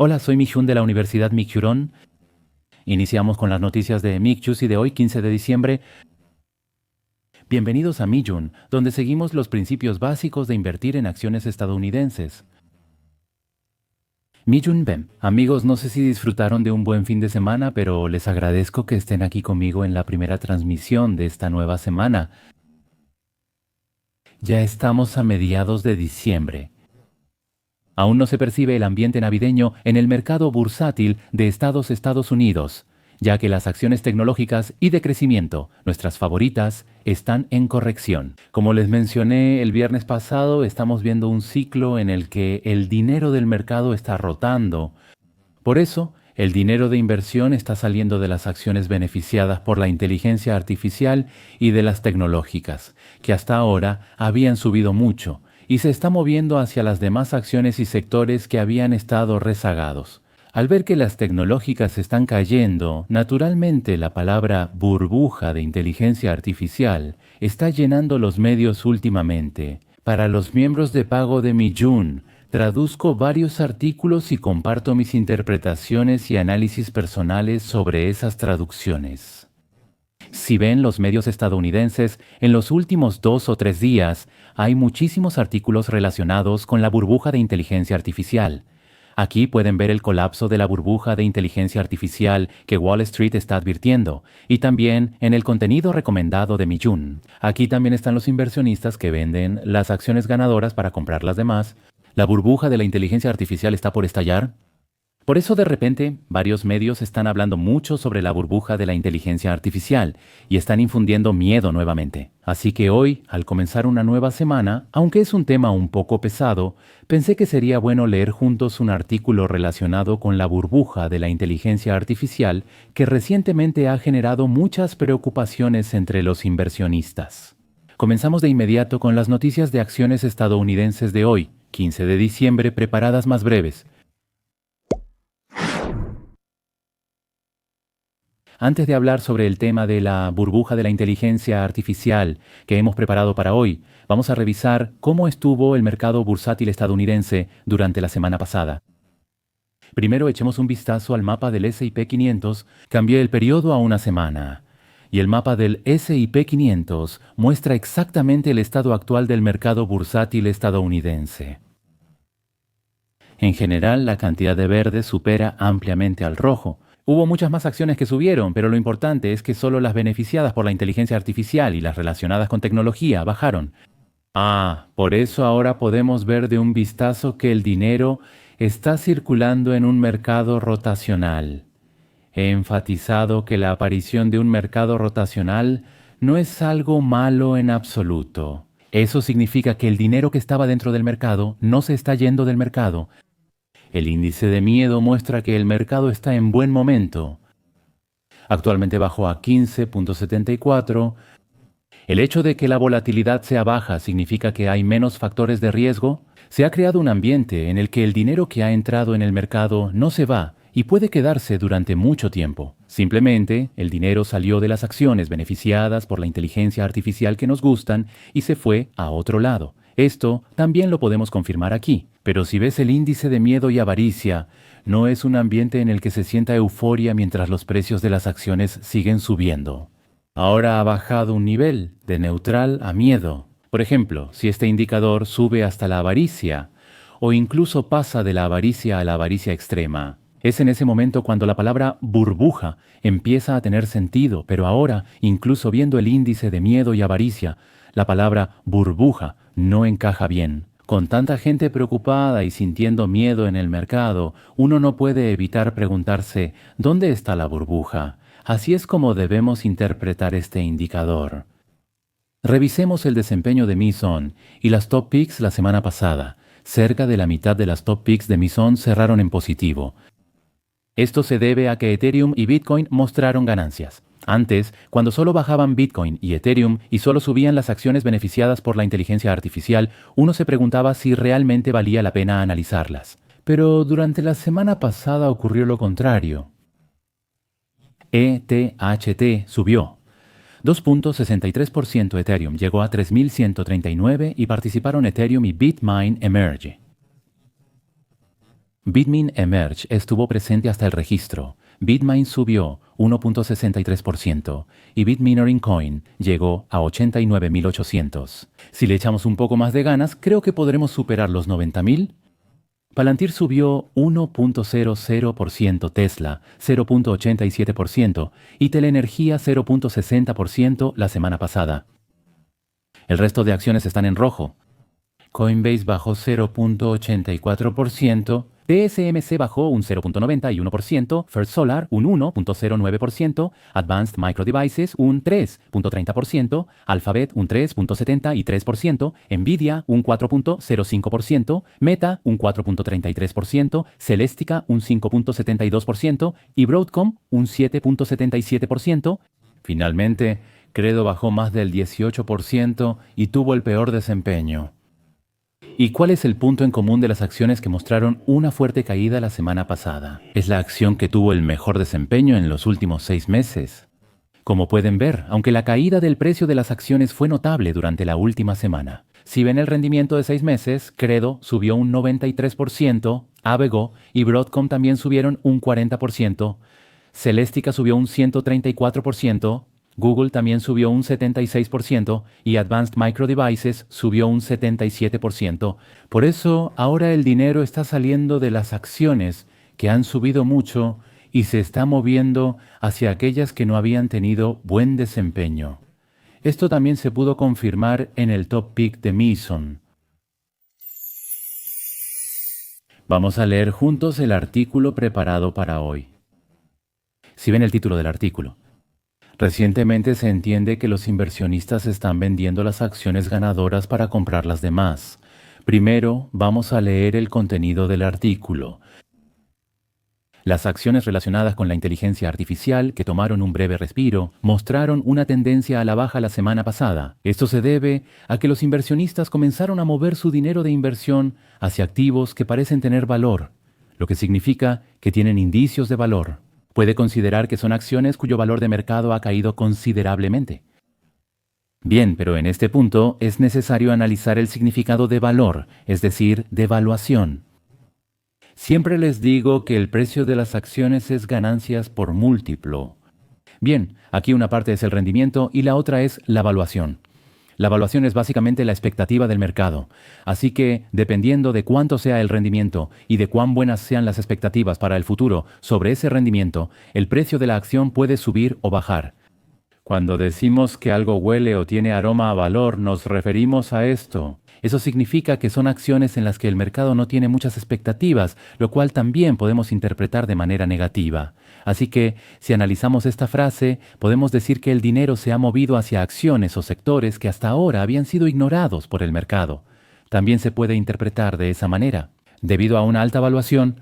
Hola, soy Michun de la Universidad Michuron. Iniciamos con las noticias de Mic de hoy, 15 de diciembre. Bienvenidos a Mijun, donde seguimos los principios básicos de invertir en acciones estadounidenses. Mijun Bem. Amigos, no sé si disfrutaron de un buen fin de semana, pero les agradezco que estén aquí conmigo en la primera transmisión de esta nueva semana. Ya estamos a mediados de diciembre. Aún no se percibe el ambiente navideño en el mercado bursátil de Estados Unidos, ya que las acciones tecnológicas y de crecimiento, nuestras favoritas, están en corrección. Como les mencioné el viernes pasado, estamos viendo un ciclo en el que el dinero del mercado está rotando. Por eso, el dinero de inversión está saliendo de las acciones beneficiadas por la inteligencia artificial y de las tecnológicas, que hasta ahora habían subido mucho, y se está moviendo hacia las demás acciones y sectores que habían estado rezagados. Al ver que las tecnológicas están cayendo, naturalmente la palabra burbuja de inteligencia artificial está llenando los medios últimamente. Para los miembros de pago de Mijun, traduzco varios artículos y comparto mis interpretaciones y análisis personales sobre esas traducciones. Si ven los medios estadounidenses, en los últimos 2 o 3 días hay muchísimos artículos relacionados con la burbuja de inteligencia artificial. Aquí pueden ver el colapso de la burbuja de inteligencia artificial que Wall Street está advirtiendo, y también en el contenido recomendado de Mijun. Aquí también están los inversionistas que venden las acciones ganadoras para comprar las demás. ¿La burbuja de la inteligencia artificial está por estallar? Por eso de repente, varios medios están hablando mucho sobre la burbuja de la inteligencia artificial y están infundiendo miedo nuevamente. Así que hoy, al comenzar una nueva semana, aunque es un tema un poco pesado, pensé que sería bueno leer juntos un artículo relacionado con la burbuja de la inteligencia artificial que recientemente ha generado muchas preocupaciones entre los inversionistas. Comenzamos de inmediato con las noticias de acciones estadounidenses de hoy, 15 de diciembre, preparadas más breves. Antes de hablar sobre el tema de la burbuja de la inteligencia artificial que hemos preparado para hoy, vamos a revisar cómo estuvo el mercado bursátil estadounidense durante la semana pasada. Primero echemos un vistazo al mapa del S&P 500, cambié el periodo a una semana. Y el mapa del S&P 500 muestra exactamente el estado actual del mercado bursátil estadounidense. En general, la cantidad de verde supera ampliamente al rojo. Hubo muchas más acciones que subieron, pero lo importante es que solo las beneficiadas por la inteligencia artificial y las relacionadas con tecnología bajaron. Por eso ahora podemos ver de un vistazo que el dinero está circulando en un mercado rotacional. He enfatizado que la aparición de un mercado rotacional no es algo malo en absoluto. Eso significa que el dinero que estaba dentro del mercado no se está yendo del mercado. El índice de miedo muestra que el mercado está en buen momento. Actualmente bajó a 15.74. ¿El hecho de que la volatilidad sea baja significa que hay menos factores de riesgo? Se ha creado un ambiente en el que el dinero que ha entrado en el mercado no se va y puede quedarse durante mucho tiempo. Simplemente, el dinero salió de las acciones beneficiadas por la inteligencia artificial que nos gustan y se fue a otro lado. Esto también lo podemos confirmar aquí. Pero si ves el índice de miedo y avaricia, no es un ambiente en el que se sienta euforia mientras los precios de las acciones siguen subiendo. Ahora ha bajado un nivel, de neutral a miedo. Por ejemplo, si este indicador sube hasta la avaricia, o incluso pasa de la avaricia a la avaricia extrema, es en ese momento cuando la palabra burbuja empieza a tener sentido, pero ahora, incluso viendo el índice de miedo y avaricia, la palabra burbuja no encaja bien. Con tanta gente preocupada y sintiendo miedo en el mercado, uno no puede evitar preguntarse, ¿dónde está la burbuja? Así es como debemos interpretar este indicador. Revisemos el desempeño de Mison y las top picks la semana pasada. Cerca de la mitad de las top picks de Mison cerraron en positivo. Esto se debe a que Ethereum y Bitcoin mostraron ganancias. Antes, cuando solo bajaban Bitcoin y Ethereum y solo subían las acciones beneficiadas por la inteligencia artificial, uno se preguntaba si realmente valía la pena analizarlas. Pero durante la semana pasada ocurrió lo contrario. ETHT subió. 2.63% Ethereum llegó a 3.139 y participaron Ethereum y Bitmain Emerge. Bitmain Emerge estuvo presente hasta el registro. Bitmain subió 1.63% y Bitminerin Coin llegó a 89.800. Si le echamos un poco más de ganas, creo que podremos superar los 90.000. Palantir subió 1.00%, Tesla 0.87% y Teleenergía 0.60% la semana pasada. El resto de acciones están en rojo. Coinbase bajó 0.84%, TSMC bajó un 0.91%, First Solar un 1.09%, Advanced Micro Devices un 3.30%, Alphabet un 3.73%, Nvidia un 4.05%, Meta un 4.33%, Celestica un 5.72% y Broadcom un 7.77%. Finalmente, Credo bajó más del 18% y tuvo el peor desempeño. ¿Y cuál es el punto en común de las acciones que mostraron una fuerte caída la semana pasada? Es la acción que tuvo el mejor desempeño en los últimos 6 meses. Como pueden ver, aunque la caída del precio de las acciones fue notable durante la última semana. Si ven el rendimiento de 6 meses, Credo subió un 93%, Avego y Broadcom también subieron un 40%, Celestica subió un 134%, Google también subió un 76% y Advanced Micro Devices subió un 77%. Por eso, ahora el dinero está saliendo de las acciones que han subido mucho y se está moviendo hacia aquellas que no habían tenido buen desempeño. Esto también se pudo confirmar en el top pick de Mason. Vamos a leer juntos el artículo preparado para hoy. Si ven el título del artículo. Recientemente se entiende que los inversionistas están vendiendo las acciones ganadoras para comprar las demás. Primero, vamos a leer el contenido del artículo. Las acciones relacionadas con la inteligencia artificial, que tomaron un breve respiro, mostraron una tendencia a la baja la semana pasada. Esto se debe a que los inversionistas comenzaron a mover su dinero de inversión hacia activos que parecen tener valor, lo que significa que tienen indicios de valor. Puede considerar que son acciones cuyo valor de mercado ha caído considerablemente. Bien, pero en este punto es necesario analizar el significado de valor, es decir, de valuación. Siempre les digo que el precio de las acciones es ganancias por múltiplo. Bien, aquí una parte es el rendimiento y la otra es la valuación. La valuación es básicamente la expectativa del mercado, así que dependiendo de cuánto sea el rendimiento y de cuán buenas sean las expectativas para el futuro sobre ese rendimiento, el precio de la acción puede subir o bajar. Cuando decimos que algo huele o tiene aroma a valor, nos referimos a esto. Eso significa que son acciones en las que el mercado no tiene muchas expectativas, lo cual también podemos interpretar de manera negativa. Así que, si analizamos esta frase, podemos decir que el dinero se ha movido hacia acciones o sectores que hasta ahora habían sido ignorados por el mercado. También se puede interpretar de esa manera. Debido a una alta valuación,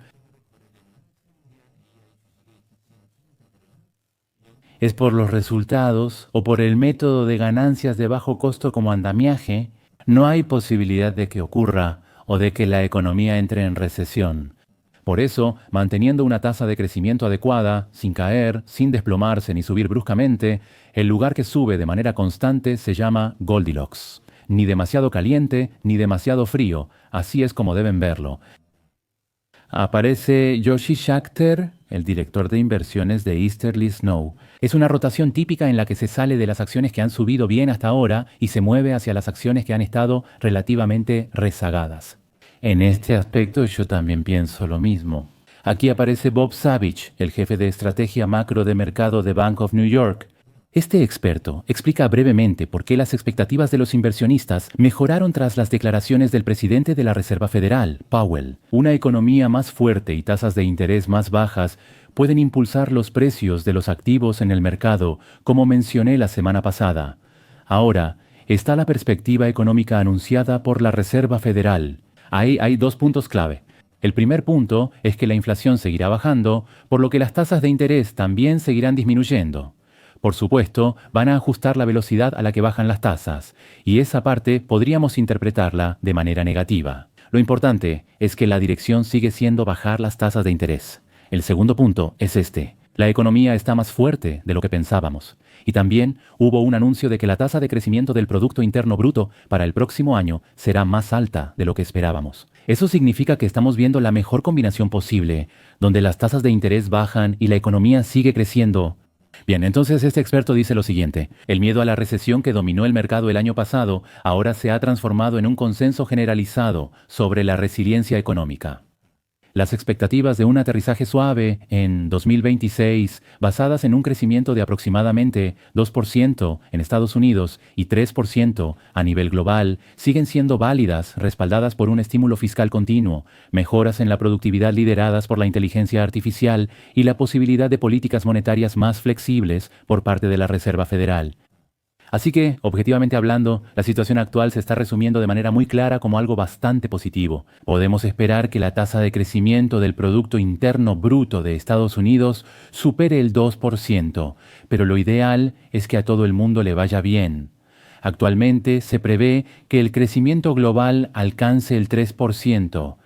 es por los resultados o por el método de ganancias de bajo costo como andamiaje, no hay posibilidad de que ocurra o de que la economía entre en recesión. Por eso, manteniendo una tasa de crecimiento adecuada, sin caer, sin desplomarse ni subir bruscamente, el lugar que sube de manera constante se llama Goldilocks. Ni demasiado caliente, ni demasiado frío, así es como deben verlo. Aparece Joshi Schachter, el director de inversiones de Easterly Snow. Es una rotación típica en la que se sale de las acciones que han subido bien hasta ahora y se mueve hacia las acciones que han estado relativamente rezagadas. En este aspecto yo también pienso lo mismo. Aquí aparece Bob Savage, el jefe de estrategia macro de mercado de Bank of New York. Este experto explica brevemente por qué las expectativas de los inversionistas mejoraron tras las declaraciones del presidente de la Reserva Federal, Powell. Una economía más fuerte y tasas de interés más bajas pueden impulsar los precios de los activos en el mercado, como mencioné la semana pasada. Ahora, está la perspectiva económica anunciada por la Reserva Federal. Ahí hay 2 puntos clave. El primer punto es que la inflación seguirá bajando, por lo que las tasas de interés también seguirán disminuyendo. Por supuesto, van a ajustar la velocidad a la que bajan las tasas, y esa parte podríamos interpretarla de manera negativa. Lo importante es que la dirección sigue siendo bajar las tasas de interés. El segundo punto es este. La economía está más fuerte de lo que pensábamos. Y también hubo un anuncio de que la tasa de crecimiento del Producto Interno Bruto para el próximo año será más alta de lo que esperábamos. Eso significa que estamos viendo la mejor combinación posible, donde las tasas de interés bajan y la economía sigue creciendo. Bien, entonces este experto dice lo siguiente: el miedo a la recesión que dominó el mercado el año pasado ahora se ha transformado en un consenso generalizado sobre la resiliencia económica. Las expectativas de un aterrizaje suave en 2026, basadas en un crecimiento de aproximadamente 2% en Estados Unidos y 3% a nivel global, siguen siendo válidas, respaldadas por un estímulo fiscal continuo, mejoras en la productividad lideradas por la inteligencia artificial y la posibilidad de políticas monetarias más flexibles por parte de la Reserva Federal. Así que, objetivamente hablando, la situación actual se está resumiendo de manera muy clara como algo bastante positivo. Podemos esperar que la tasa de crecimiento del Producto Interno Bruto de Estados Unidos supere el 2%, pero lo ideal es que a todo el mundo le vaya bien. Actualmente se prevé que el crecimiento global alcance el 3%.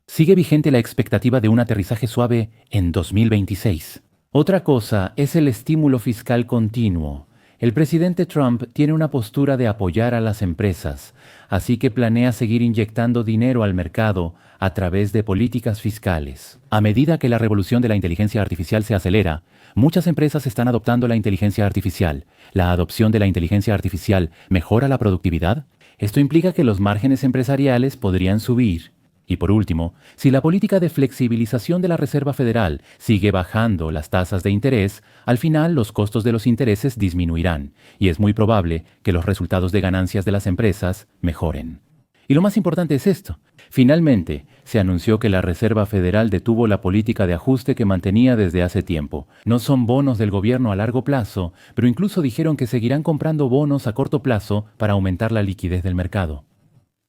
Sigue vigente la expectativa de un aterrizaje suave en 2026. Otra cosa es el estímulo fiscal continuo. El presidente Trump tiene una postura de apoyar a las empresas, así que planea seguir inyectando dinero al mercado a través de políticas fiscales. A medida que la revolución de la inteligencia artificial se acelera, muchas empresas están adoptando la inteligencia artificial. ¿La adopción de la inteligencia artificial mejora la productividad? Esto implica que los márgenes empresariales podrían subir. Y por último, si la política de flexibilización de la Reserva Federal sigue bajando las tasas de interés, al final los costos de los intereses disminuirán, y es muy probable que los resultados de ganancias de las empresas mejoren. Y lo más importante es esto. Finalmente, se anunció que la Reserva Federal detuvo la política de ajuste que mantenía desde hace tiempo. No son bonos del gobierno a largo plazo, pero incluso dijeron que seguirán comprando bonos a corto plazo para aumentar la liquidez del mercado.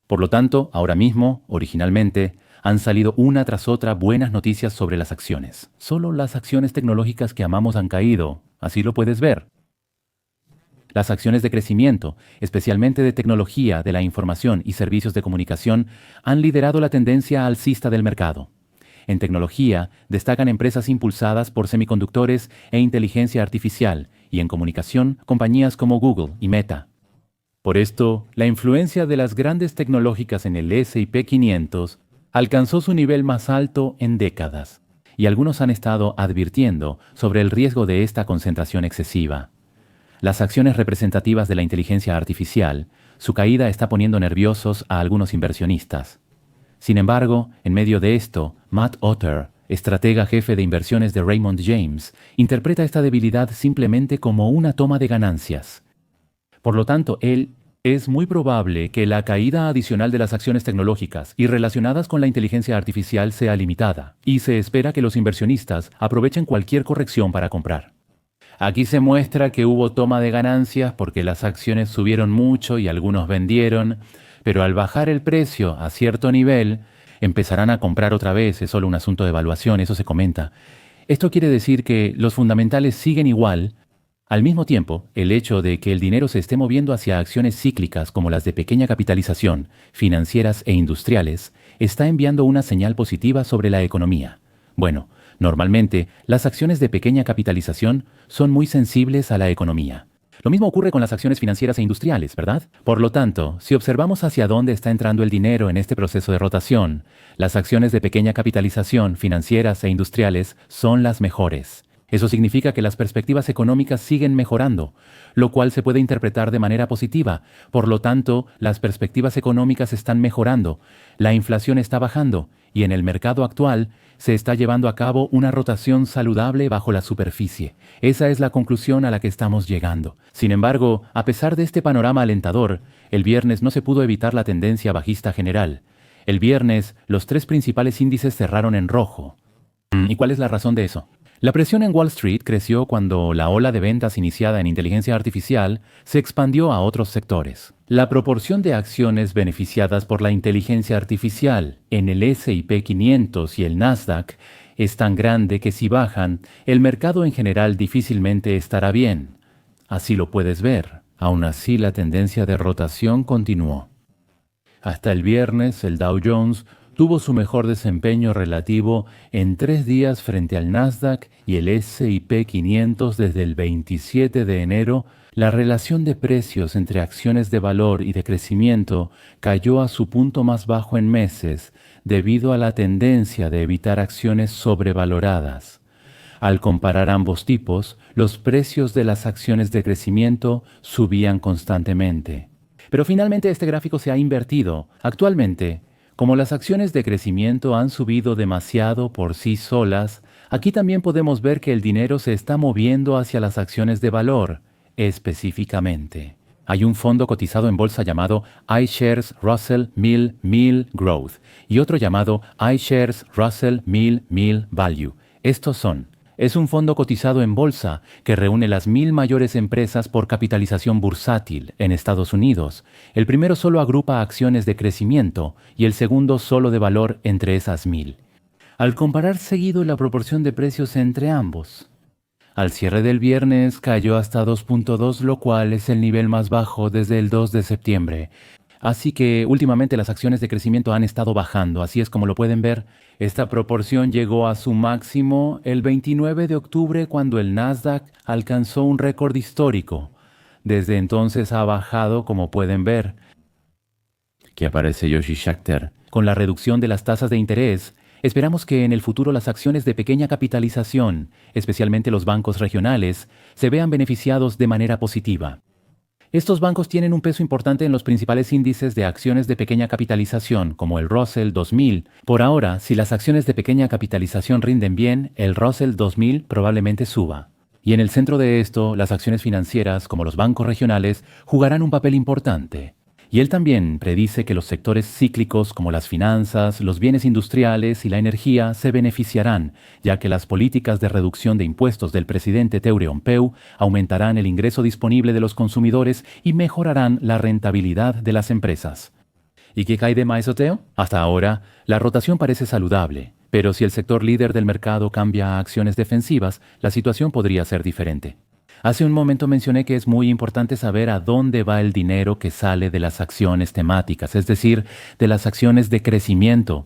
Por lo tanto, ahora mismo, originalmente, han salido una tras otra buenas noticias sobre las acciones. Solo las acciones tecnológicas que amamos han caído, así lo puedes ver. Las acciones de crecimiento, especialmente de tecnología, de la información y servicios de comunicación, han liderado la tendencia alcista del mercado. En tecnología, destacan empresas impulsadas por semiconductores e inteligencia artificial, y en comunicación, compañías como Google y Meta. Por esto, la influencia de las grandes tecnológicas en el S&P 500 alcanzó su nivel más alto en décadas, y algunos han estado advirtiendo sobre el riesgo de esta concentración excesiva. Las acciones representativas de la inteligencia artificial, su caída está poniendo nerviosos a algunos inversionistas. Sin embargo, en medio de esto, Matt Otter, estratega jefe de inversiones de Raymond James, interpreta esta debilidad simplemente como una toma de ganancias. Por lo tanto, es muy probable que la caída adicional de las acciones tecnológicas y relacionadas con la inteligencia artificial sea limitada, y se espera que los inversionistas aprovechen cualquier corrección para comprar. Aquí se muestra que hubo toma de ganancias porque las acciones subieron mucho y algunos vendieron, pero al bajar el precio a cierto nivel, empezarán a comprar otra vez. Es solo un asunto de evaluación, eso se comenta. Esto quiere decir que los fundamentales siguen igual. Al mismo tiempo, el hecho de que el dinero se esté moviendo hacia acciones cíclicas como las de pequeña capitalización, financieras e industriales, está enviando una señal positiva sobre la economía. Bueno, normalmente, las acciones de pequeña capitalización son muy sensibles a la economía. Lo mismo ocurre con las acciones financieras e industriales, ¿verdad? Por lo tanto, si observamos hacia dónde está entrando el dinero en este proceso de rotación, las acciones de pequeña capitalización, financieras e industriales son las mejores. Eso significa que las perspectivas económicas siguen mejorando, lo cual se puede interpretar de manera positiva. Por lo tanto, las perspectivas económicas están mejorando, la inflación está bajando y en el mercado actual se está llevando a cabo una rotación saludable bajo la superficie. Esa es la conclusión a la que estamos llegando. Sin embargo, a pesar de este panorama alentador, el viernes no se pudo evitar la tendencia bajista general. El viernes, los tres principales índices cerraron en rojo. ¿Y cuál es la razón de eso? La presión en Wall Street creció cuando la ola de ventas iniciada en inteligencia artificial se expandió a otros sectores. La proporción de acciones beneficiadas por la inteligencia artificial en el S&P 500 y el Nasdaq es tan grande que si bajan, el mercado en general difícilmente estará bien. Así lo puedes ver. Aún así, la tendencia de rotación continuó. Hasta el viernes, el Dow Jones tuvo su mejor desempeño relativo en 3 días frente al Nasdaq y el S&P 500 desde el 27 de enero, La relación de precios entre acciones de valor y de crecimiento cayó a su punto más bajo en meses debido a la tendencia de evitar acciones sobrevaloradas. Al comparar ambos tipos, los precios de las acciones de crecimiento subían constantemente. Pero finalmente este gráfico se ha invertido. Actualmente, como las acciones de crecimiento han subido demasiado por sí solas, aquí también podemos ver que el dinero se está moviendo hacia las acciones de valor, específicamente. Hay un fondo cotizado en bolsa llamado iShares Russell 1000 Growth y otro llamado iShares Russell 1000 Value. Estos son: es un fondo cotizado en bolsa que reúne las 1000 mayores empresas por capitalización bursátil en Estados Unidos. El primero solo agrupa acciones de crecimiento y el segundo solo de valor entre esas 1000. Al comparar seguido la proporción de precios entre ambos, al cierre del viernes cayó hasta 2.2, lo cual es el nivel más bajo desde el 2 de septiembre. Así que últimamente las acciones de crecimiento han estado bajando, así es como lo pueden ver. Esta proporción llegó a su máximo el 29 de octubre cuando el Nasdaq alcanzó un récord histórico. Desde entonces ha bajado, como pueden ver. Aquí aparece Yoshi Shachter. Con la reducción de las tasas de interés, esperamos que en el futuro las acciones de pequeña capitalización, especialmente los bancos regionales, se vean beneficiados de manera positiva. Estos bancos tienen un peso importante en los principales índices de acciones de pequeña capitalización, como el Russell 2000. Por ahora, si las acciones de pequeña capitalización rinden bien, el Russell 2000 probablemente suba. Y en el centro de esto, las acciones financieras, como los bancos regionales, jugarán un papel importante. Y él también predice que los sectores cíclicos como las finanzas, los bienes industriales y la energía se beneficiarán, ya que las políticas de reducción de impuestos del presidente Teureonpeu aumentarán el ingreso disponible de los consumidores y mejorarán la rentabilidad de las empresas. ¿Y qué cae de Maesoteo? Hasta ahora, la rotación parece saludable, pero si el sector líder del mercado cambia a acciones defensivas, la situación podría ser diferente. Hace un momento mencioné que es muy importante saber a dónde va el dinero que sale de las acciones temáticas, es decir, de las acciones de crecimiento.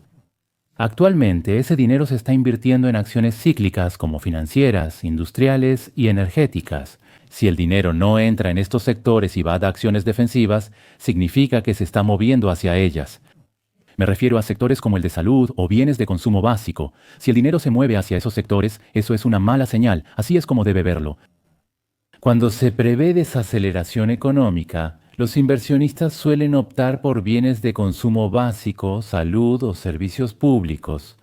Actualmente, ese dinero se está invirtiendo en acciones cíclicas como financieras, industriales y energéticas. Si el dinero no entra en estos sectores y va a acciones defensivas, significa que se está moviendo hacia ellas. Me refiero a sectores como el de salud o bienes de consumo básico. Si el dinero se mueve hacia esos sectores, eso es una mala señal, así es como debe verlo. Cuando se prevé desaceleración económica, los inversionistas suelen optar por bienes de consumo básico, salud o servicios públicos.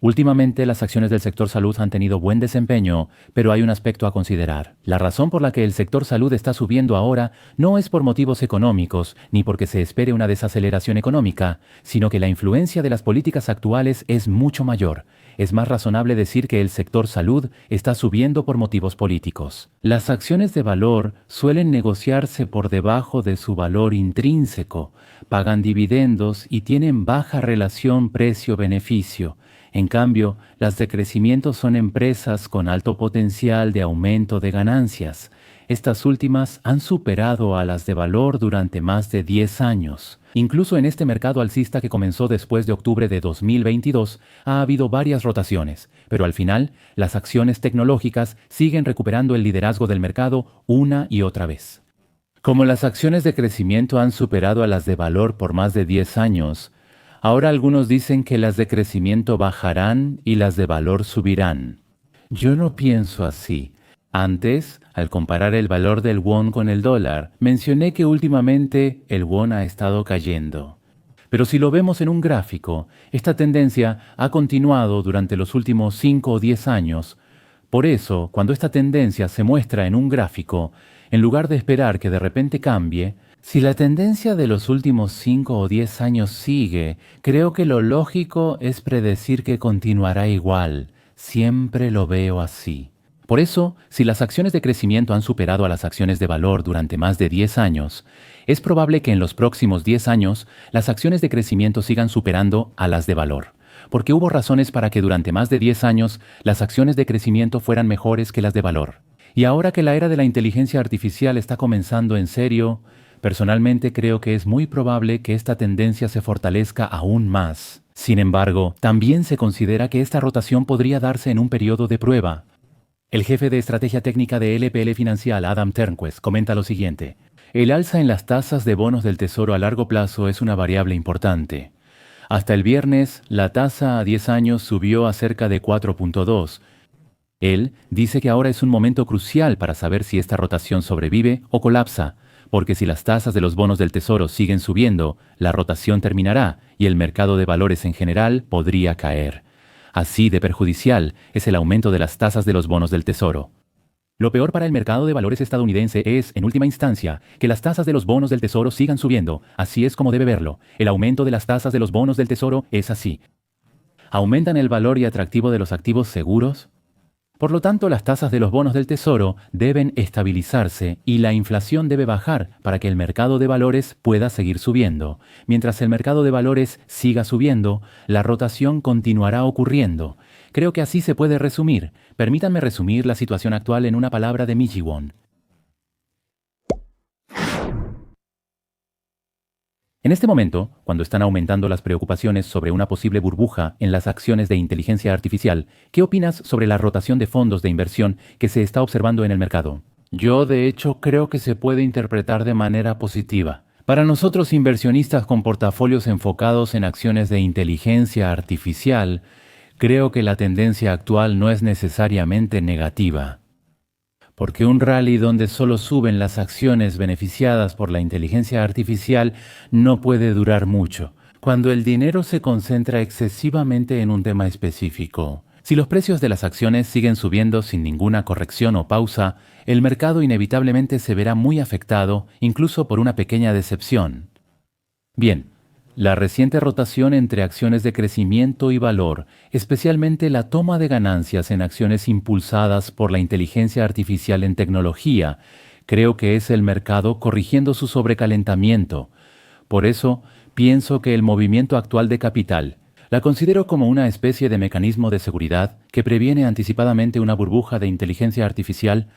Últimamente las acciones del sector salud han tenido buen desempeño, pero hay un aspecto a considerar. La razón por la que el sector salud está subiendo ahora no es por motivos económicos, ni porque se espere una desaceleración económica, sino que la influencia de las políticas actuales es mucho mayor. Es más razonable decir que el sector salud está subiendo por motivos políticos. Las acciones de valor suelen negociarse por debajo de su valor intrínseco, pagan dividendos y tienen baja relación precio-beneficio. En cambio, las de crecimiento son empresas con alto potencial de aumento de ganancias. Estas últimas han superado a las de valor durante más de 10 años. Incluso en este mercado alcista que comenzó después de octubre de 2022, ha habido varias rotaciones, pero al final, las acciones tecnológicas siguen recuperando el liderazgo del mercado una y otra vez. Como las acciones de crecimiento han superado a las de valor por más de 10 años, ahora algunos dicen que las de crecimiento bajarán y las de valor subirán. Yo no pienso así. Antes, al comparar el valor del won con el dólar, mencioné que últimamente el won ha estado cayendo. Pero si lo vemos en un gráfico, esta tendencia ha continuado durante los últimos 5 o 10 años. Por eso, cuando esta tendencia se muestra en un gráfico, en lugar de esperar que de repente cambie, si la tendencia de los últimos 5 o 10 años sigue, creo que lo lógico es predecir que continuará igual. Siempre lo veo así. Por eso, si las acciones de crecimiento han superado a las acciones de valor durante más de 10 años, es probable que en los próximos 10 años las acciones de crecimiento sigan superando a las de valor, porque hubo razones para que durante más de 10 años las acciones de crecimiento fueran mejores que las de valor. Y ahora que la era de la inteligencia artificial está comenzando en serio, personalmente creo que es muy probable que esta tendencia se fortalezca aún más. Sin embargo, también se considera que esta rotación podría darse en un periodo de prueba. El jefe de estrategia técnica de LPL Financial, Adam Turnquist, comenta lo siguiente. El alza en las tasas de bonos del Tesoro a largo plazo es una variable importante. Hasta el viernes, la tasa a 10 años subió a cerca de 4.2. Él dice que ahora es un momento crucial para saber si esta rotación sobrevive o colapsa, porque si las tasas de los bonos del Tesoro siguen subiendo, la rotación terminará y el mercado de valores en general podría caer. Así de perjudicial es el aumento de las tasas de los bonos del Tesoro. Lo peor para el mercado de valores estadounidense es, en última instancia, que las tasas de los bonos del Tesoro sigan subiendo. Así es como debe verlo. El aumento de las tasas de los bonos del Tesoro es así. ¿Aumentan el valor y atractivo de los activos seguros? Por lo tanto, las tasas de los bonos del Tesoro deben estabilizarse y la inflación debe bajar para que el mercado de valores pueda seguir subiendo. Mientras el mercado de valores siga subiendo, la rotación continuará ocurriendo. Creo que así se puede resumir. Permítanme resumir la situación actual en una palabra de Mijiwon. En este momento, cuando están aumentando las preocupaciones sobre una posible burbuja en las acciones de inteligencia artificial, ¿qué opinas sobre la rotación de fondos de inversión que se está observando en el mercado? Yo, de hecho, creo que se puede interpretar de manera positiva. Para nosotros, inversionistas con portafolios enfocados en acciones de inteligencia artificial, creo que la tendencia actual no es necesariamente negativa. Porque un rally donde solo suben las acciones beneficiadas por la inteligencia artificial no puede durar mucho, cuando el dinero se concentra excesivamente en un tema específico. Si los precios de las acciones siguen subiendo sin ninguna corrección o pausa, el mercado inevitablemente se verá muy afectado, incluso por una pequeña decepción. Bien. La reciente rotación entre acciones de crecimiento y valor, especialmente la toma de ganancias en acciones impulsadas por la inteligencia artificial en tecnología, creo que es el mercado corrigiendo su sobrecalentamiento. Por eso, pienso que el movimiento actual de capital la considero como una especie de mecanismo de seguridad que previene anticipadamente una burbuja de inteligencia artificial.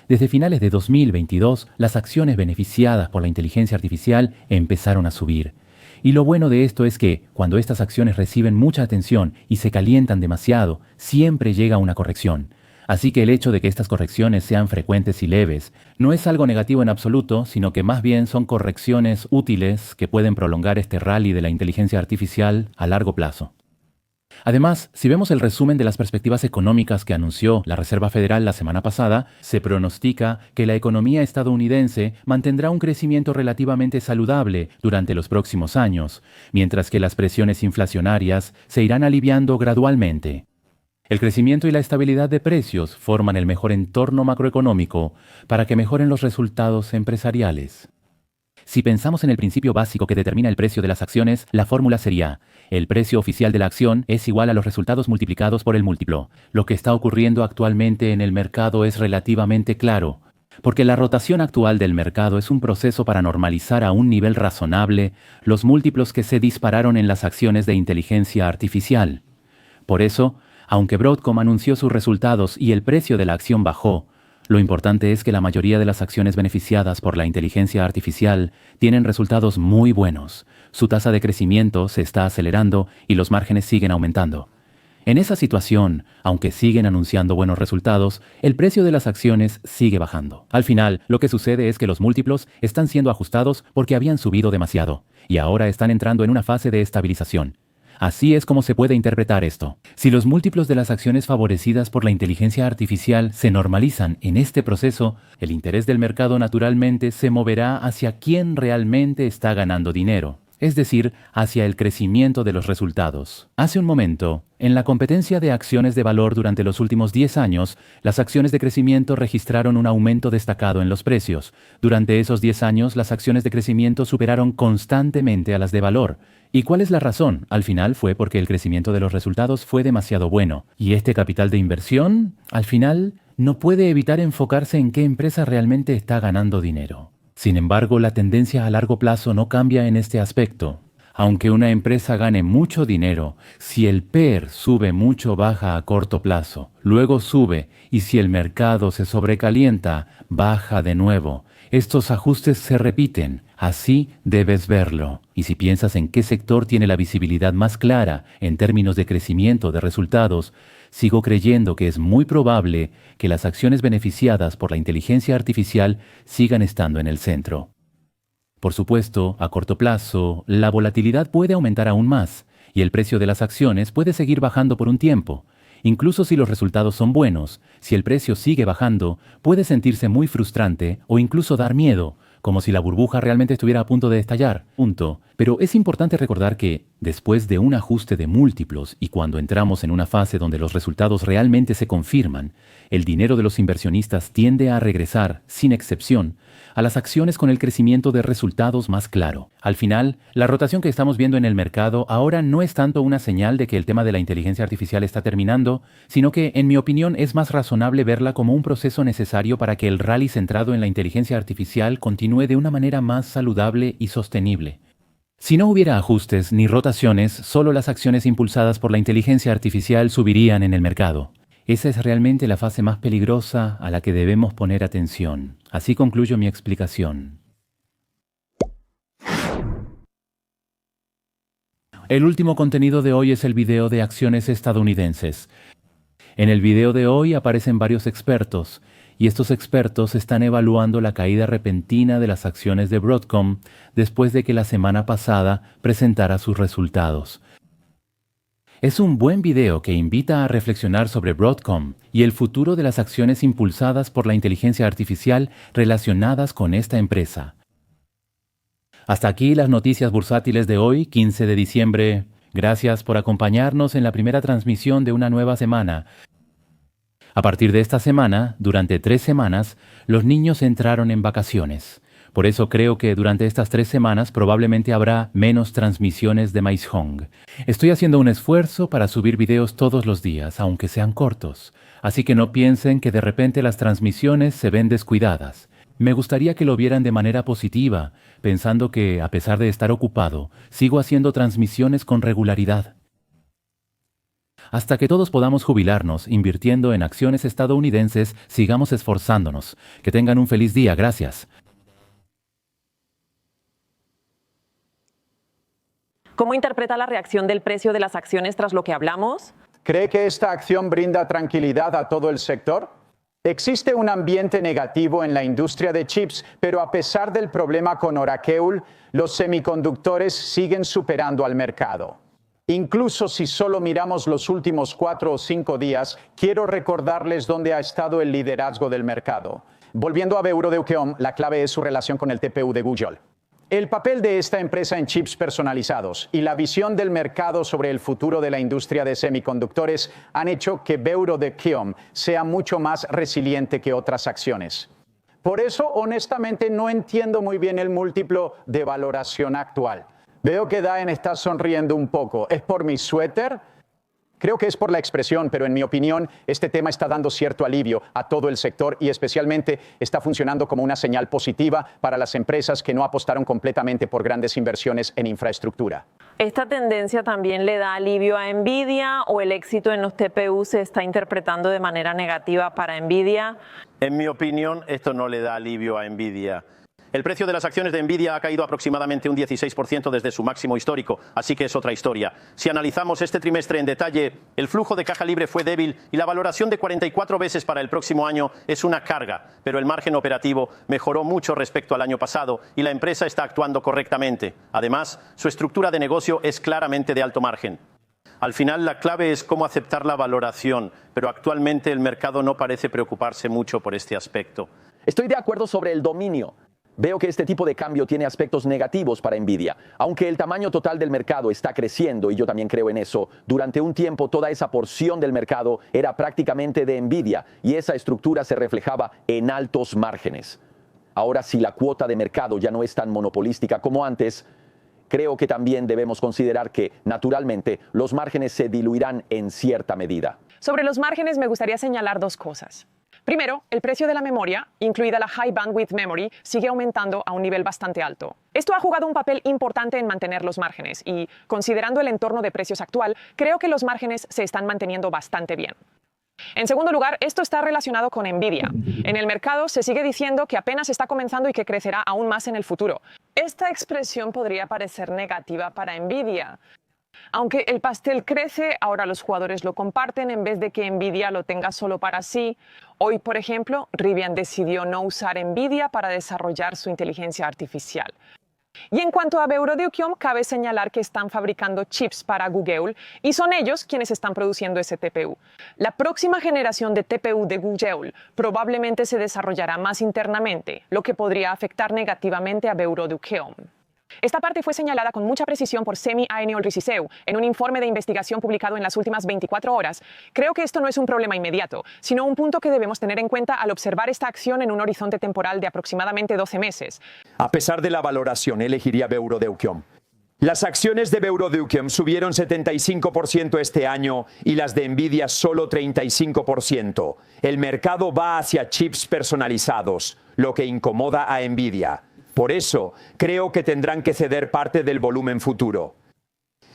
Desde finales de 2022, las acciones beneficiadas por la inteligencia artificial empezaron a subir. Y lo bueno de esto es que, cuando estas acciones reciben mucha atención y se calientan demasiado, siempre llega una corrección. Así que el hecho de que estas correcciones sean frecuentes y leves no es algo negativo en absoluto, sino que más bien son correcciones útiles que pueden prolongar este rally de la inteligencia artificial a largo plazo. Además, si vemos el resumen de las perspectivas económicas que anunció la Reserva Federal la semana pasada, se pronostica que la economía estadounidense mantendrá un crecimiento relativamente saludable durante los próximos años, mientras que las presiones inflacionarias se irán aliviando gradualmente. El crecimiento y la estabilidad de precios forman el mejor entorno macroeconómico para que mejoren los resultados empresariales. Si pensamos en el principio básico que determina el precio de las acciones, la fórmula sería: el precio oficial de la acción es igual a los resultados multiplicados por el múltiplo. Lo que está ocurriendo actualmente en el mercado es relativamente claro, porque la rotación actual del mercado es un proceso para normalizar a un nivel razonable los múltiplos que se dispararon en las acciones de inteligencia artificial. Por eso, aunque Broadcom anunció sus resultados y el precio de la acción bajó, lo importante es que la mayoría de las acciones beneficiadas por la inteligencia artificial tienen resultados muy buenos. Su tasa de crecimiento se está acelerando y los márgenes siguen aumentando. En esa situación, aunque siguen anunciando buenos resultados, el precio de las acciones sigue bajando. Al final, lo que sucede es que los múltiplos están siendo ajustados porque habían subido demasiado, y ahora están entrando en una fase de estabilización. Así es como se puede interpretar esto. Si los múltiplos de las acciones favorecidas por la inteligencia artificial se normalizan en este proceso, el interés del mercado naturalmente se moverá hacia quien realmente está ganando dinero, es decir, hacia el crecimiento de los resultados. Hace un momento, en la competencia de acciones de valor durante los últimos 10 años, las acciones de crecimiento registraron un aumento destacado en los precios. Durante esos 10 años, las acciones de crecimiento superaron constantemente a las de valor. ¿Y cuál es la razón? Al final fue porque el crecimiento de los resultados fue demasiado bueno. ¿Y este capital de inversión? Al final, no puede evitar enfocarse en qué empresa realmente está ganando dinero. Sin embargo, la tendencia a largo plazo no cambia en este aspecto. Aunque una empresa gane mucho dinero, si el PER sube mucho baja a corto plazo, luego sube, y si el mercado se sobrecalienta, baja de nuevo. Estos ajustes se repiten, Así debes verlo. Y si piensas en qué sector tiene la visibilidad más clara en términos de crecimiento de resultados, sigo creyendo que es muy probable que las acciones beneficiadas por la inteligencia artificial sigan estando en el centro. Por supuesto, a corto plazo, la volatilidad puede aumentar aún más y el precio de las acciones puede seguir bajando por un tiempo. Incluso si los resultados son buenos, si el precio sigue bajando, puede sentirse muy frustrante o incluso dar miedo, como si la burbuja realmente estuviera a punto de estallar. Pero es importante recordar que, después de un ajuste de múltiplos y cuando entramos en una fase donde los resultados realmente se confirman, el dinero de los inversionistas tiende a regresar, sin excepción, a las acciones con el crecimiento de resultados más claro. Al final, la rotación que estamos viendo en el mercado ahora no es tanto una señal de que el tema de la inteligencia artificial está terminando, sino que, en mi opinión, es más razonable verla como un proceso necesario para que el rally centrado en la inteligencia artificial continúe de una manera más saludable y sostenible. Si no hubiera ajustes ni rotaciones, solo las acciones impulsadas por la inteligencia artificial subirían en el mercado. Esa es realmente la fase más peligrosa a la que debemos poner atención. Así concluyo mi explicación. El último contenido de hoy es el video de acciones estadounidenses. En el video de hoy aparecen varios expertos, y estos expertos están evaluando la caída repentina de las acciones de Broadcom después de que la semana pasada presentara sus resultados. Es un buen video que invita a reflexionar sobre Broadcom y el futuro de las acciones impulsadas por la inteligencia artificial relacionadas con esta empresa. Hasta aquí las noticias bursátiles de hoy, 15 de diciembre. Gracias por acompañarnos en la primera transmisión de una nueva semana. A partir de esta semana, durante 3 semanas, los niños entraron en vacaciones. Por eso creo que durante estas 3 semanas probablemente habrá menos transmisiones de Maizhong. Estoy haciendo un esfuerzo para subir videos todos los días, aunque sean cortos. Así que no piensen que de repente las transmisiones se ven descuidadas. Me gustaría que lo vieran de manera positiva, pensando que, a pesar de estar ocupado, sigo haciendo transmisiones con regularidad. Hasta que todos podamos jubilarnos invirtiendo en acciones estadounidenses, sigamos esforzándonos. Que tengan un feliz día. Gracias. ¿Cómo interpreta la reacción del precio de las acciones tras lo que hablamos? ¿Cree que esta acción brinda tranquilidad a todo el sector? Existe un ambiente negativo en la industria de chips, pero a pesar del problema con Oracle, los semiconductores siguen superando al mercado. Incluso si solo miramos los últimos 4 o 5 días, quiero recordarles dónde ha estado el liderazgo del mercado. Volviendo a Beuro de Keom, la clave es su relación con el TPU de Google. El papel de esta empresa en chips personalizados y la visión del mercado sobre el futuro de la industria de semiconductores han hecho que Beuro de Keom sea mucho más resiliente que otras acciones. Por eso, honestamente, no entiendo muy bien el múltiplo de valoración actual. Veo que Daen está sonriendo un poco. ¿Es por mi suéter? Creo que es por la expresión, pero en mi opinión, este tema está dando cierto alivio a todo el sector y especialmente está funcionando como una señal positiva para las empresas que no apostaron completamente por grandes inversiones en infraestructura. ¿Esta tendencia también le da alivio a Nvidia o el éxito en los TPU se está interpretando de manera negativa para Nvidia? En mi opinión, esto no le da alivio a Nvidia. El precio de las acciones de Nvidia ha caído aproximadamente un 16% desde su máximo histórico, así que es otra historia. Si analizamos este trimestre en detalle, el flujo de caja libre fue débil y la valoración de 44 veces para el próximo año es una carga, pero el margen operativo mejoró mucho respecto al año pasado y la empresa está actuando correctamente. Además, su estructura de negocio es claramente de alto margen. Al final, la clave es cómo aceptar la valoración, pero actualmente el mercado no parece preocuparse mucho por este aspecto. Estoy de acuerdo sobre el dominio. Veo que este tipo de cambio tiene aspectos negativos para Nvidia. Aunque el tamaño total del mercado está creciendo, y yo también creo en eso, durante un tiempo toda esa porción del mercado era prácticamente de Nvidia y esa estructura se reflejaba en altos márgenes. Ahora, si la cuota de mercado ya no es tan monopolística como antes, creo que también debemos considerar que, naturalmente, los márgenes se diluirán en cierta medida. Sobre los márgenes me gustaría señalar 2 cosas. Primero, el precio de la memoria, incluida la High Bandwidth Memory, sigue aumentando a un nivel bastante alto. Esto ha jugado un papel importante en mantener los márgenes y, considerando el entorno de precios actual, creo que los márgenes se están manteniendo bastante bien. En segundo lugar, esto está relacionado con Nvidia. En el mercado se sigue diciendo que apenas está comenzando y que crecerá aún más en el futuro. Esta expresión podría parecer negativa para Nvidia. Aunque el pastel crece, ahora los jugadores lo comparten en vez de que Nvidia lo tenga solo para sí. Hoy, por ejemplo, Rivian decidió no usar Nvidia para desarrollar su inteligencia artificial. Y en cuanto a Beurodeucium, cabe señalar que están fabricando chips para Google y son ellos quienes están produciendo ese TPU. La próxima generación de TPU de Google probablemente se desarrollará más internamente, lo que podría afectar negativamente a Beurodeucium. Esta parte fue señalada con mucha precisión por Semi Aeneol Risiseu en un informe de investigación publicado en las últimas 24 horas. Creo que esto no es un problema inmediato, sino un punto que debemos tener en cuenta al observar esta acción en un horizonte temporal de aproximadamente 12 meses. A pesar de la valoración, elegiría Beurodeucium. Las acciones de Beurodeucium subieron 75% este año y las de Nvidia solo 35%. El mercado va hacia chips personalizados, lo que incomoda a Nvidia. Por eso, creo que tendrán que ceder parte del volumen futuro.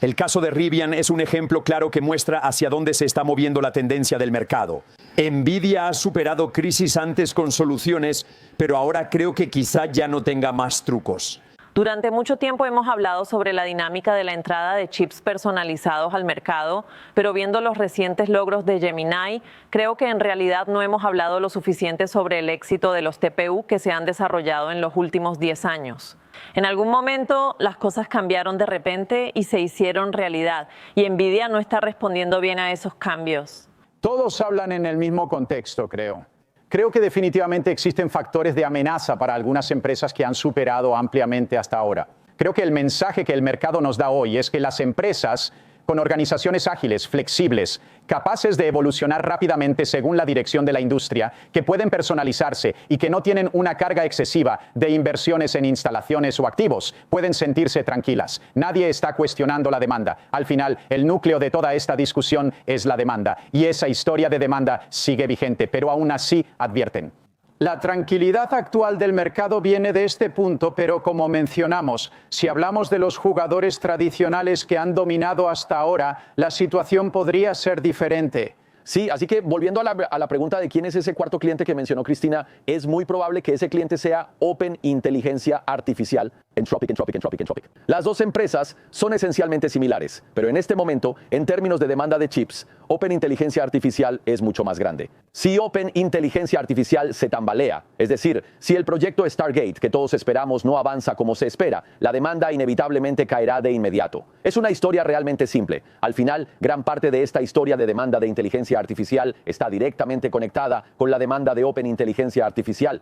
El caso de Rivian es un ejemplo claro que muestra hacia dónde se está moviendo la tendencia del mercado. Nvidia ha superado crisis antes con soluciones, pero ahora creo que quizá ya no tenga más trucos. Durante mucho tiempo hemos hablado sobre la dinámica de la entrada de chips personalizados al mercado, pero viendo los recientes logros de Gemini, creo que en realidad no hemos hablado lo suficiente sobre el éxito de los TPU que se han desarrollado en los últimos 10 años. En algún momento las cosas cambiaron de repente y se hicieron realidad, y Nvidia no está respondiendo bien a esos cambios. Todos hablan en el mismo contexto, creo. Creo que definitivamente existen factores de amenaza para algunas empresas que han superado ampliamente hasta ahora. Creo que el mensaje que el mercado nos da hoy es que las empresas con organizaciones ágiles, flexibles, capaces de evolucionar rápidamente según la dirección de la industria, que pueden personalizarse y que no tienen una carga excesiva de inversiones en instalaciones o activos, pueden sentirse tranquilas. Nadie está cuestionando la demanda. Al final, el núcleo de toda esta discusión es la demanda, y esa historia de demanda sigue vigente, pero aún así advierten. La tranquilidad actual del mercado viene de este punto, pero como mencionamos, si hablamos de los jugadores tradicionales que han dominado hasta ahora, la situación podría ser diferente. Sí, así que volviendo a la pregunta de quién es ese cuarto cliente que mencionó Cristina, es muy probable que ese cliente sea Open Inteligencia Artificial, Anthropic. Las dos empresas son esencialmente similares, pero en este momento, en términos de demanda de chips, Open Inteligencia Artificial es mucho más grande. Si Open Inteligencia Artificial se tambalea, es decir, si el proyecto Stargate, que todos esperamos, no avanza como se espera, la demanda inevitablemente caerá de inmediato. Es una historia realmente simple. Al final, gran parte de esta historia de demanda de inteligencia artificial está directamente conectada con la demanda de Open Inteligencia Artificial.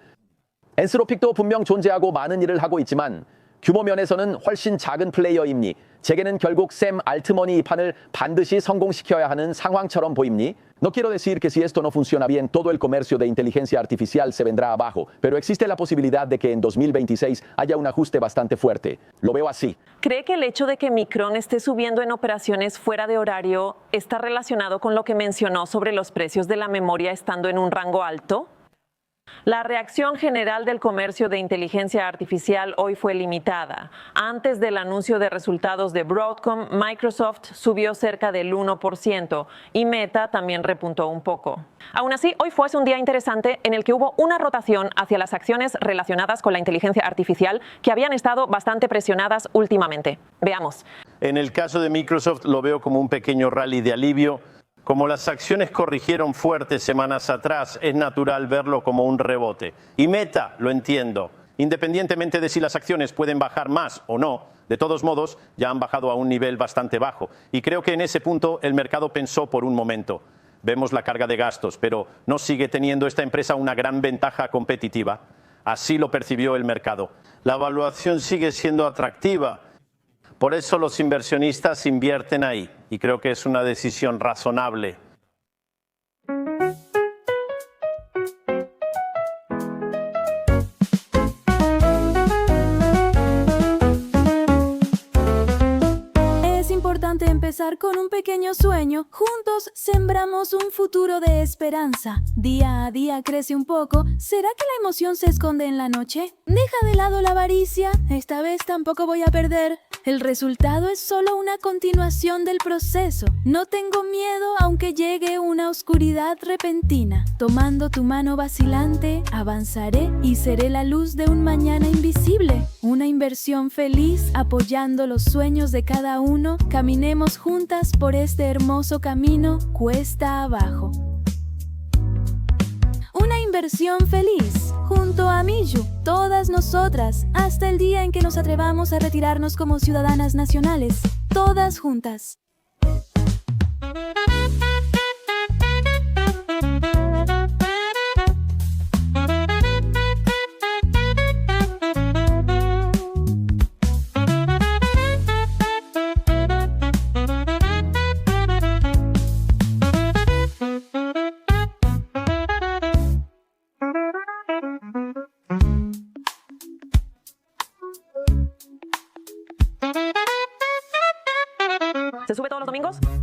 앤스로픽도 분명 존재하고 많은 일을 하고 있지만 규모 면에서는 훨씬 작은 플레이어임니 제게는 결국 샘 알트머니 이 판을 반드시 성공시켜야 하는 상황처럼 보임니? No quiero decir que si esto no funciona bien, todo el comercio de inteligencia artificial se vendrá abajo, pero existe la posibilidad de que en 2026 haya un ajuste bastante fuerte. Lo veo así. ¿Cree que el hecho de que Micron esté subiendo en operaciones fuera de horario está relacionado con lo que mencionó sobre los precios de la memoria estando en un rango alto? La reacción general del comercio de inteligencia artificial hoy fue limitada. Antes del anuncio de resultados de Broadcom, Microsoft subió cerca del 1% y Meta también repuntó un poco. Aún así, hoy fue un día interesante en el que hubo una rotación hacia las acciones relacionadas con la inteligencia artificial que habían estado bastante presionadas últimamente. Veamos. En el caso de Microsoft lo veo como un pequeño rally de alivio. Como las acciones corrigieron fuerte semanas atrás, es natural verlo como un rebote. Y Meta, lo entiendo. Independientemente de si las acciones pueden bajar más o no, de todos modos, ya han bajado a un nivel bastante bajo. Y creo que en ese punto el mercado pensó por un momento. Vemos la carga de gastos, pero ¿no sigue teniendo esta empresa una gran ventaja competitiva? Así lo percibió el mercado. La evaluación sigue siendo atractiva. Por eso los inversionistas invierten ahí y creo que es una decisión razonable. Es importante empezar con un pequeño sueño. Juntos sembramos un futuro de esperanza. Día a día crece un poco. ¿Será que la emoción se esconde en la noche? Deja de lado la avaricia. Esta vez tampoco voy a perder. El resultado es solo una continuación del proceso. No tengo miedo aunque llegue una oscuridad repentina. Tomando tu mano vacilante, avanzaré y seré la luz de un mañana invisible. Una inversión feliz apoyando los sueños de cada uno. Caminemos juntas por este hermoso camino, cuesta abajo. Una inversión feliz, junto a Miyu, todas nosotras, hasta el día en que nos atrevamos a retirarnos como ciudadanas nacionales, todas juntas. ¿Se sube todos los domingos?